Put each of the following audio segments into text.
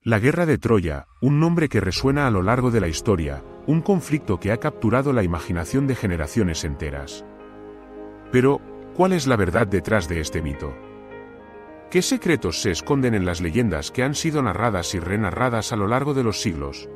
La Guerra de Troya, un nombre que resuena a lo largo de la historia, un conflicto que ha capturado la imaginación de generaciones enteras. Pero, ¿cuál es la verdad detrás de este mito? ¿Qué secretos se esconden en las leyendas que han sido narradas y renarradas a lo largo de los siglos?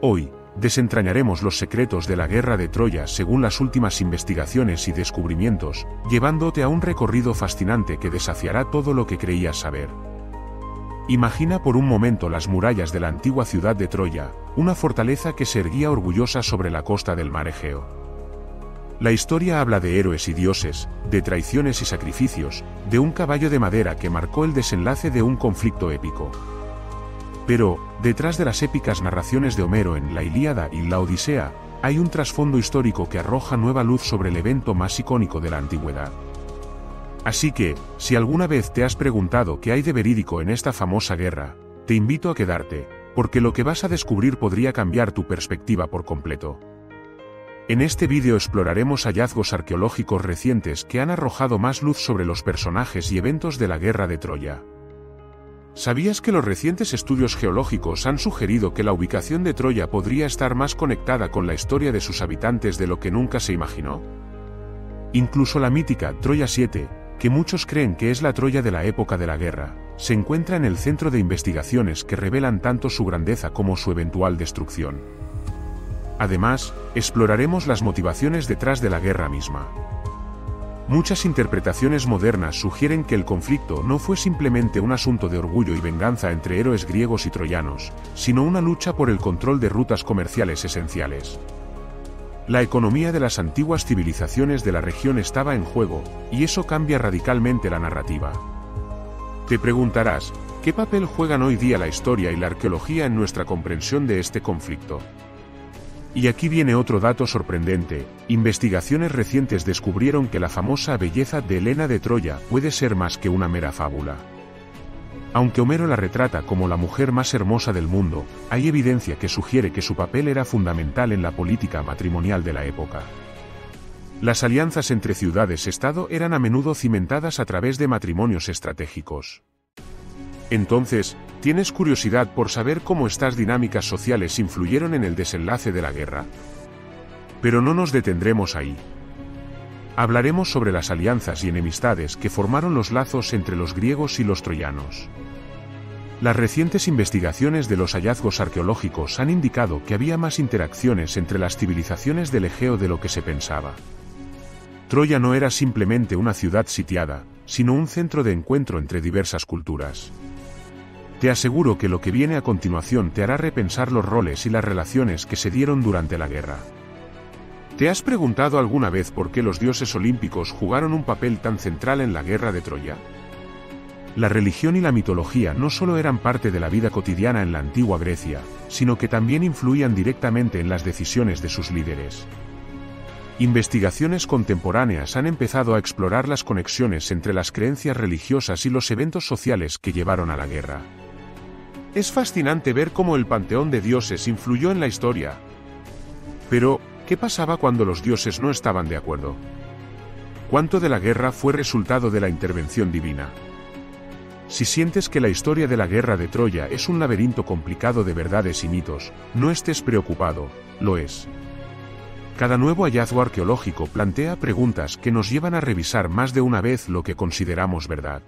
Hoy, desentrañaremos los secretos de la Guerra de Troya según las últimas investigaciones y descubrimientos, llevándote a un recorrido fascinante que desafiará todo lo que creías saber. Imagina por un momento las murallas de la antigua ciudad de Troya, una fortaleza que se erguía orgullosa sobre la costa del mar Egeo. La historia habla de héroes y dioses, de traiciones y sacrificios, de un caballo de madera que marcó el desenlace de un conflicto épico. Pero, detrás de las épicas narraciones de Homero en la Ilíada y la Odisea, hay un trasfondo histórico que arroja nueva luz sobre el evento más icónico de la antigüedad. Así que, si alguna vez te has preguntado qué hay de verídico en esta famosa guerra, te invito a quedarte, porque lo que vas a descubrir podría cambiar tu perspectiva por completo. En este vídeo exploraremos hallazgos arqueológicos recientes que han arrojado más luz sobre los personajes y eventos de la Guerra de Troya. ¿Sabías que los recientes estudios geológicos han sugerido que la ubicación de Troya podría estar más conectada con la historia de sus habitantes de lo que nunca se imaginó? Incluso la mítica Troya 7, que muchos creen que es la Troya de la época de la guerra, se encuentra en el centro de investigaciones que revelan tanto su grandeza como su eventual destrucción. Además, exploraremos las motivaciones detrás de la guerra misma. Muchas interpretaciones modernas sugieren que el conflicto no fue simplemente un asunto de orgullo y venganza entre héroes griegos y troyanos, sino una lucha por el control de rutas comerciales esenciales. La economía de las antiguas civilizaciones de la región estaba en juego, y eso cambia radicalmente la narrativa. Te preguntarás, ¿qué papel juegan hoy día la historia y la arqueología en nuestra comprensión de este conflicto? Y aquí viene otro dato sorprendente: investigaciones recientes descubrieron que la famosa belleza de Helena de Troya puede ser más que una mera fábula. Aunque Homero la retrata como la mujer más hermosa del mundo, hay evidencia que sugiere que su papel era fundamental en la política matrimonial de la época. Las alianzas entre ciudades-estado eran a menudo cimentadas a través de matrimonios estratégicos. Entonces, ¿tienes curiosidad por saber cómo estas dinámicas sociales influyeron en el desenlace de la guerra? Pero no nos detendremos ahí. Hablaremos sobre las alianzas y enemistades que formaron los lazos entre los griegos y los troyanos. Las recientes investigaciones de los hallazgos arqueológicos han indicado que había más interacciones entre las civilizaciones del Egeo de lo que se pensaba. Troya no era simplemente una ciudad sitiada, sino un centro de encuentro entre diversas culturas. Te aseguro que lo que viene a continuación te hará repensar los roles y las relaciones que se dieron durante la guerra. ¿Te has preguntado alguna vez por qué los dioses olímpicos jugaron un papel tan central en la Guerra de Troya? La religión y la mitología no solo eran parte de la vida cotidiana en la antigua Grecia, sino que también influían directamente en las decisiones de sus líderes. Investigaciones contemporáneas han empezado a explorar las conexiones entre las creencias religiosas y los eventos sociales que llevaron a la guerra. Es fascinante ver cómo el panteón de dioses influyó en la historia. Pero, ¿qué pasaba cuando los dioses no estaban de acuerdo? ¿Cuánto de la guerra fue resultado de la intervención divina? Si sientes que la historia de la Guerra de Troya es un laberinto complicado de verdades y mitos, no estés preocupado, lo es. Cada nuevo hallazgo arqueológico plantea preguntas que nos llevan a revisar más de una vez lo que consideramos verdad.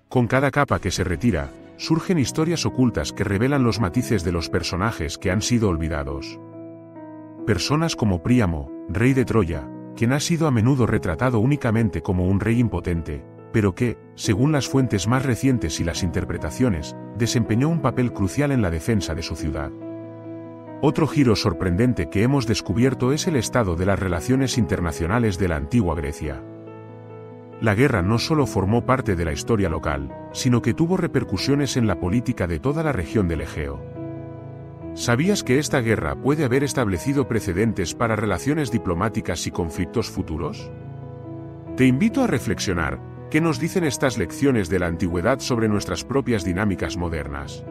Con cada capa que se retira, surgen historias ocultas que revelan los matices de los personajes que han sido olvidados. Personas como Príamo, rey de Troya, quien ha sido a menudo retratado únicamente como un rey impotente, pero que, según las fuentes más recientes y las interpretaciones, desempeñó un papel crucial en la defensa de su ciudad. Otro giro sorprendente que hemos descubierto es el estado de las relaciones internacionales de la antigua Grecia. La guerra no solo formó parte de la historia local, sino que tuvo repercusiones en la política de toda la región del Egeo. ¿Sabías que esta guerra puede haber establecido precedentes para relaciones diplomáticas y conflictos futuros? Te invito a reflexionar, ¿qué nos dicen estas lecciones de la antigüedad sobre nuestras propias dinámicas modernas?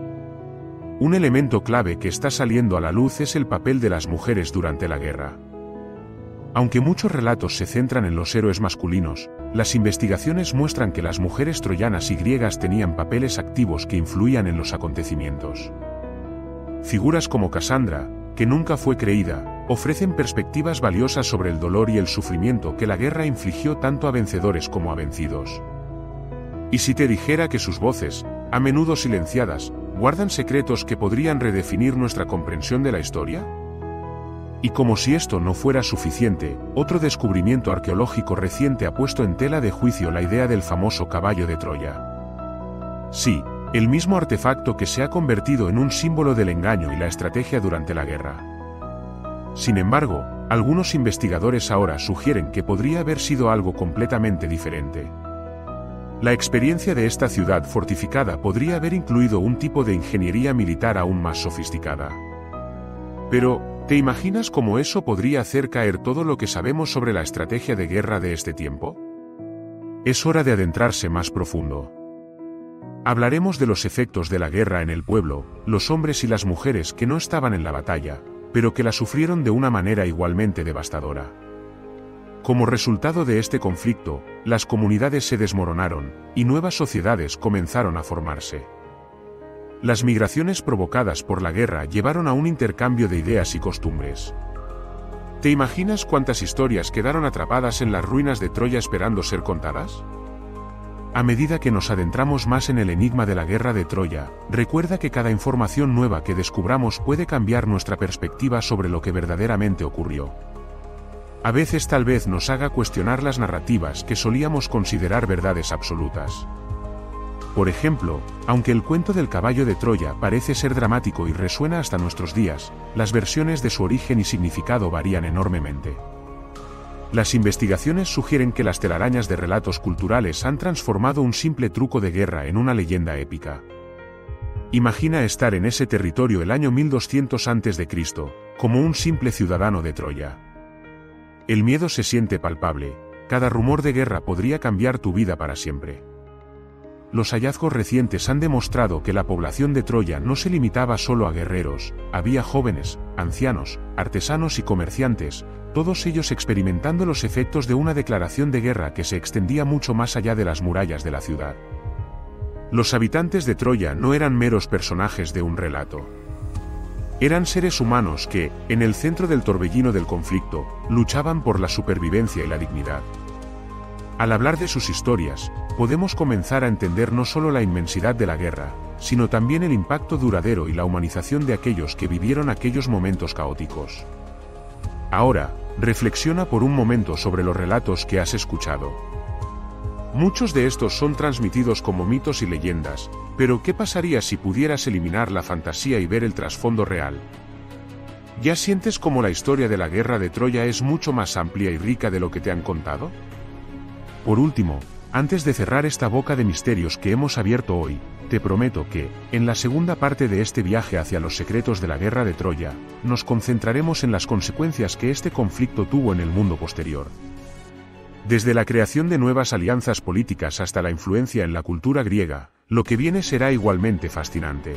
Un elemento clave que está saliendo a la luz es el papel de las mujeres durante la guerra. Aunque muchos relatos se centran en los héroes masculinos, las investigaciones muestran que las mujeres troyanas y griegas tenían papeles activos que influían en los acontecimientos. Figuras como Casandra, que nunca fue creída, ofrecen perspectivas valiosas sobre el dolor y el sufrimiento que la guerra infligió tanto a vencedores como a vencidos. ¿Y si te dijera que sus voces, a menudo silenciadas, guardan secretos que podrían redefinir nuestra comprensión de la historia? Y como si esto no fuera suficiente, otro descubrimiento arqueológico reciente ha puesto en tela de juicio la idea del famoso caballo de Troya. Sí, el mismo artefacto que se ha convertido en un símbolo del engaño y la estrategia durante la guerra. Sin embargo, algunos investigadores ahora sugieren que podría haber sido algo completamente diferente. La experiencia de esta ciudad fortificada podría haber incluido un tipo de ingeniería militar aún más sofisticada. Pero, ¿te imaginas cómo eso podría hacer caer todo lo que sabemos sobre la estrategia de guerra de este tiempo? Es hora de adentrarse más profundo. Hablaremos de los efectos de la guerra en el pueblo, los hombres y las mujeres que no estaban en la batalla, pero que la sufrieron de una manera igualmente devastadora. Como resultado de este conflicto, las comunidades se desmoronaron, y nuevas sociedades comenzaron a formarse. Las migraciones provocadas por la guerra llevaron a un intercambio de ideas y costumbres. ¿Te imaginas cuántas historias quedaron atrapadas en las ruinas de Troya esperando ser contadas? A medida que nos adentramos más en el enigma de la guerra de Troya, recuerda que cada información nueva que descubramos puede cambiar nuestra perspectiva sobre lo que verdaderamente ocurrió. A veces tal vez nos haga cuestionar las narrativas que solíamos considerar verdades absolutas. Por ejemplo, aunque el cuento del caballo de Troya parece ser dramático y resuena hasta nuestros días, las versiones de su origen y significado varían enormemente. Las investigaciones sugieren que las telarañas de relatos culturales han transformado un simple truco de guerra en una leyenda épica. Imagina estar en ese territorio el año 1200 a.C., como un simple ciudadano de Troya. El miedo se siente palpable, cada rumor de guerra podría cambiar tu vida para siempre. Los hallazgos recientes han demostrado que la población de Troya no se limitaba solo a guerreros, había jóvenes, ancianos, artesanos y comerciantes, todos ellos experimentando los efectos de una declaración de guerra que se extendía mucho más allá de las murallas de la ciudad. Los habitantes de Troya no eran meros personajes de un relato. Eran seres humanos que, en el centro del torbellino del conflicto, luchaban por la supervivencia y la dignidad. Al hablar de sus historias, podemos comenzar a entender no solo la inmensidad de la guerra, sino también el impacto duradero y la humanización de aquellos que vivieron aquellos momentos caóticos. Ahora, reflexiona por un momento sobre los relatos que has escuchado. Muchos de estos son transmitidos como mitos y leyendas, pero ¿qué pasaría si pudieras eliminar la fantasía y ver el trasfondo real? ¿Ya sientes cómo la historia de la guerra de Troya es mucho más amplia y rica de lo que te han contado? Por último, antes de cerrar esta boca de misterios que hemos abierto hoy, te prometo que, en la segunda parte de este viaje hacia los secretos de la guerra de Troya, nos concentraremos en las consecuencias que este conflicto tuvo en el mundo posterior. Desde la creación de nuevas alianzas políticas hasta la influencia en la cultura griega, lo que viene será igualmente fascinante.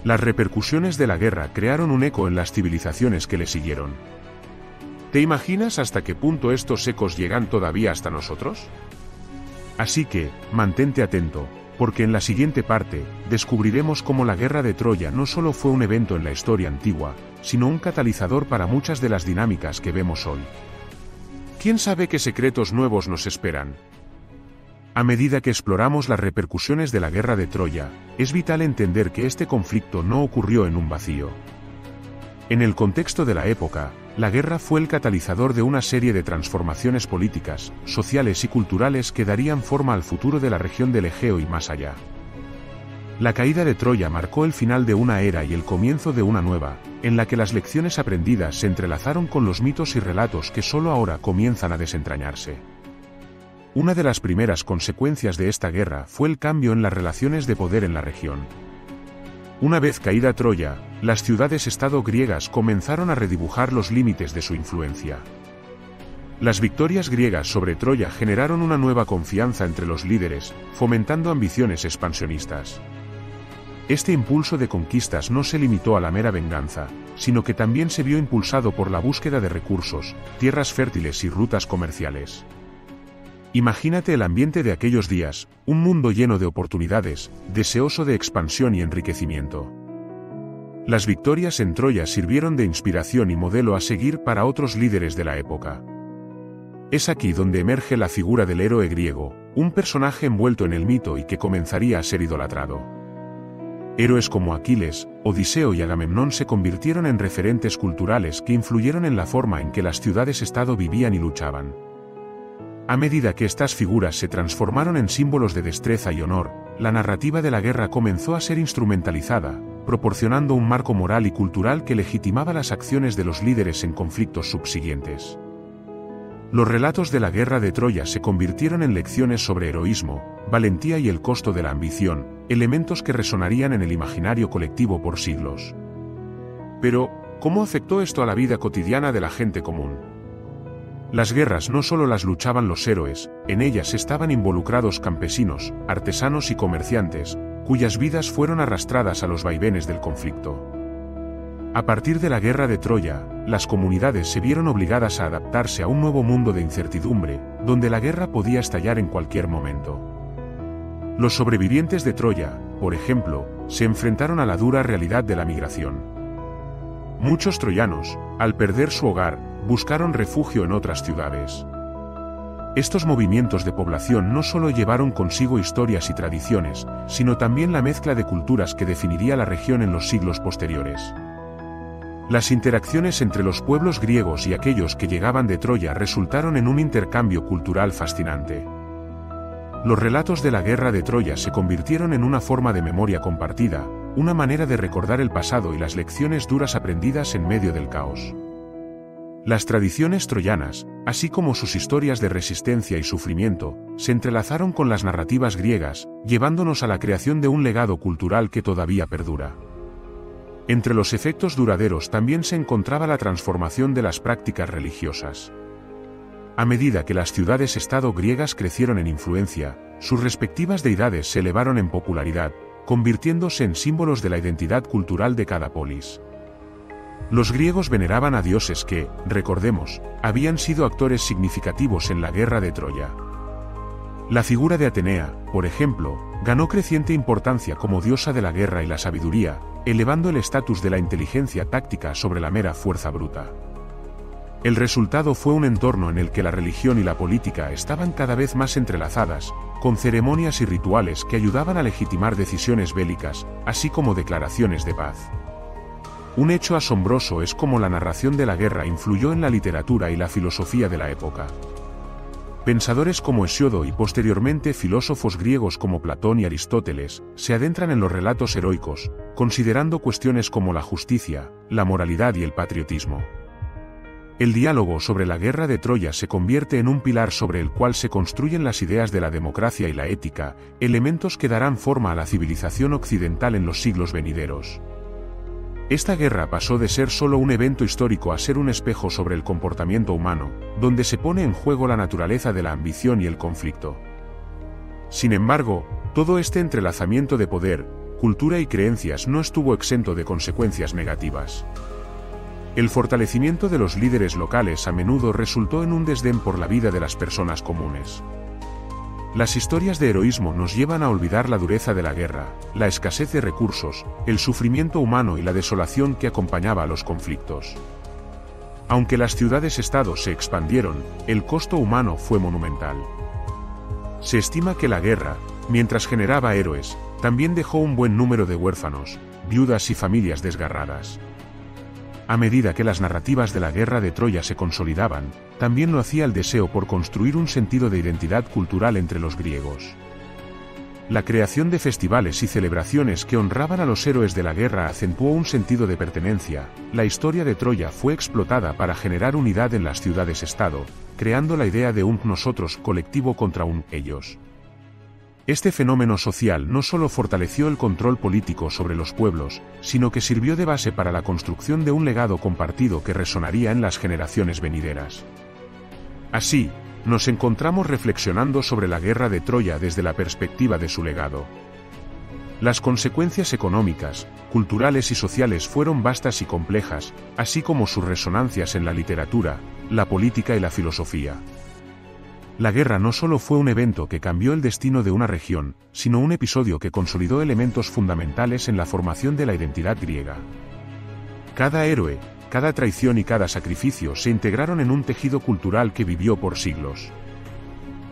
Las repercusiones de la guerra crearon un eco en las civilizaciones que le siguieron. ¿Te imaginas hasta qué punto estos ecos llegan todavía hasta nosotros? Así que, mantente atento, porque en la siguiente parte, descubriremos cómo la guerra de Troya no solo fue un evento en la historia antigua, sino un catalizador para muchas de las dinámicas que vemos hoy. ¿Quién sabe qué secretos nuevos nos esperan? A medida que exploramos las repercusiones de la guerra de Troya, es vital entender que este conflicto no ocurrió en un vacío. En el contexto de la época, la guerra fue el catalizador de una serie de transformaciones políticas, sociales y culturales que darían forma al futuro de la región del Egeo y más allá. La caída de Troya marcó el final de una era y el comienzo de una nueva, en la que las lecciones aprendidas se entrelazaron con los mitos y relatos que solo ahora comienzan a desentrañarse. Una de las primeras consecuencias de esta guerra fue el cambio en las relaciones de poder en la región. Una vez caída Troya, las ciudades-estado griegas comenzaron a redibujar los límites de su influencia. Las victorias griegas sobre Troya generaron una nueva confianza entre los líderes, fomentando ambiciones expansionistas. Este impulso de conquistas no se limitó a la mera venganza, sino que también se vio impulsado por la búsqueda de recursos, tierras fértiles y rutas comerciales. Imagínate el ambiente de aquellos días, un mundo lleno de oportunidades, deseoso de expansión y enriquecimiento. Las victorias en Troya sirvieron de inspiración y modelo a seguir para otros líderes de la época. Es aquí donde emerge la figura del héroe griego, un personaje envuelto en el mito y que comenzaría a ser idolatrado. Héroes como Aquiles, Odiseo y Agamemnón se convirtieron en referentes culturales que influyeron en la forma en que las ciudades-estado vivían y luchaban. A medida que estas figuras se transformaron en símbolos de destreza y honor, la narrativa de la guerra comenzó a ser instrumentalizada, proporcionando un marco moral y cultural que legitimaba las acciones de los líderes en conflictos subsiguientes. Los relatos de la guerra de Troya se convirtieron en lecciones sobre heroísmo, valentía y el costo de la ambición, elementos que resonarían en el imaginario colectivo por siglos. Pero, ¿cómo afectó esto a la vida cotidiana de la gente común? Las guerras no solo las luchaban los héroes, en ellas estaban involucrados campesinos, artesanos y comerciantes, cuyas vidas fueron arrastradas a los vaivenes del conflicto. A partir de la guerra de Troya, las comunidades se vieron obligadas a adaptarse a un nuevo mundo de incertidumbre, donde la guerra podía estallar en cualquier momento. Los sobrevivientes de Troya, por ejemplo, se enfrentaron a la dura realidad de la migración. Muchos troyanos, al perder su hogar, buscaron refugio en otras ciudades. Estos movimientos de población no solo llevaron consigo historias y tradiciones, sino también la mezcla de culturas que definiría la región en los siglos posteriores. Las interacciones entre los pueblos griegos y aquellos que llegaban de Troya resultaron en un intercambio cultural fascinante. Los relatos de la guerra de Troya se convirtieron en una forma de memoria compartida, una manera de recordar el pasado y las lecciones duras aprendidas en medio del caos. Las tradiciones troyanas, así como sus historias de resistencia y sufrimiento, se entrelazaron con las narrativas griegas, llevándonos a la creación de un legado cultural que todavía perdura. Entre los efectos duraderos también se encontraba la transformación de las prácticas religiosas. A medida que las ciudades-estado griegas crecieron en influencia, sus respectivas deidades se elevaron en popularidad, convirtiéndose en símbolos de la identidad cultural de cada polis. Los griegos veneraban a dioses que, recordemos, habían sido actores significativos en la guerra de Troya. La figura de Atenea, por ejemplo, ganó creciente importancia como diosa de la guerra y la sabiduría, elevando el estatus de la inteligencia táctica sobre la mera fuerza bruta. El resultado fue un entorno en el que la religión y la política estaban cada vez más entrelazadas, con ceremonias y rituales que ayudaban a legitimar decisiones bélicas, así como declaraciones de paz. Un hecho asombroso es cómo la narración de la guerra influyó en la literatura y la filosofía de la época. Pensadores como Hesíodo y posteriormente filósofos griegos como Platón y Aristóteles, se adentran en los relatos heroicos, considerando cuestiones como la justicia, la moralidad y el patriotismo. El diálogo sobre la guerra de Troya se convierte en un pilar sobre el cual se construyen las ideas de la democracia y la ética, elementos que darán forma a la civilización occidental en los siglos venideros. Esta guerra pasó de ser solo un evento histórico a ser un espejo sobre el comportamiento humano, donde se pone en juego la naturaleza de la ambición y el conflicto. Sin embargo, todo este entrelazamiento de poder, cultura y creencias no estuvo exento de consecuencias negativas. El fortalecimiento de los líderes locales a menudo resultó en un desdén por la vida de las personas comunes. Las historias de heroísmo nos llevan a olvidar la dureza de la guerra, la escasez de recursos, el sufrimiento humano y la desolación que acompañaba a los conflictos. Aunque las ciudades-estado se expandieron, el costo humano fue monumental. Se estima que la guerra, mientras generaba héroes, también dejó un buen número de huérfanos, viudas y familias desgarradas. A medida que las narrativas de la guerra de Troya se consolidaban, también lo hacía el deseo por construir un sentido de identidad cultural entre los griegos. La creación de festivales y celebraciones que honraban a los héroes de la guerra acentuó un sentido de pertenencia. La historia de Troya fue explotada para generar unidad en las ciudades-estado, creando la idea de un nosotros colectivo contra un ellos. Este fenómeno social no solo fortaleció el control político sobre los pueblos, sino que sirvió de base para la construcción de un legado compartido que resonaría en las generaciones venideras. Así, nos encontramos reflexionando sobre la guerra de Troya desde la perspectiva de su legado. Las consecuencias económicas, culturales y sociales fueron vastas y complejas, así como sus resonancias en la literatura, la política y la filosofía. La guerra no solo fue un evento que cambió el destino de una región, sino un episodio que consolidó elementos fundamentales en la formación de la identidad griega. Cada héroe, cada traición y cada sacrificio se integraron en un tejido cultural que vivió por siglos.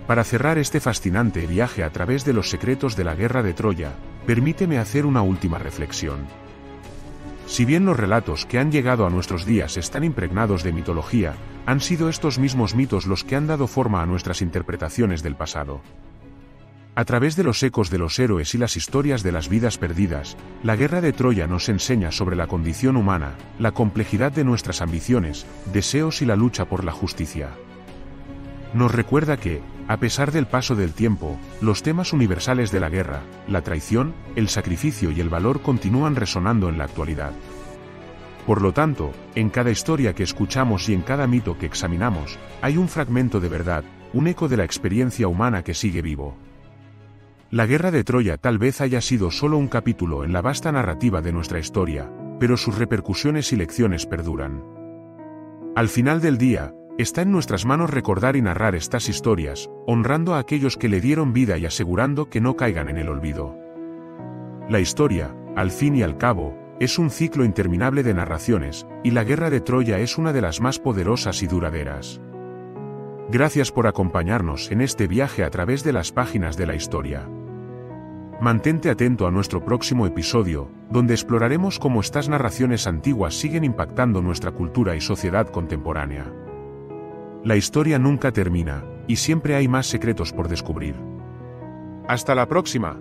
Para cerrar este fascinante viaje a través de los secretos de la guerra de Troya, permíteme hacer una última reflexión. Si bien los relatos que han llegado a nuestros días están impregnados de mitología, han sido estos mismos mitos los que han dado forma a nuestras interpretaciones del pasado. A través de los ecos de los héroes y las historias de las vidas perdidas, la guerra de Troya nos enseña sobre la condición humana, la complejidad de nuestras ambiciones, deseos y la lucha por la justicia. Nos recuerda que, a pesar del paso del tiempo, los temas universales de la guerra, la traición, el sacrificio y el valor continúan resonando en la actualidad. Por lo tanto, en cada historia que escuchamos y en cada mito que examinamos, hay un fragmento de verdad, un eco de la experiencia humana que sigue vivo. La guerra de Troya tal vez haya sido solo un capítulo en la vasta narrativa de nuestra historia, pero sus repercusiones y lecciones perduran. Al final del día, está en nuestras manos recordar y narrar estas historias, honrando a aquellos que le dieron vida y asegurando que no caigan en el olvido. La historia, al fin y al cabo, es un ciclo interminable de narraciones, y la guerra de Troya es una de las más poderosas y duraderas. Gracias por acompañarnos en este viaje a través de las páginas de la historia. Mantente atento a nuestro próximo episodio, donde exploraremos cómo estas narraciones antiguas siguen impactando nuestra cultura y sociedad contemporánea. La historia nunca termina, y siempre hay más secretos por descubrir. ¡Hasta la próxima!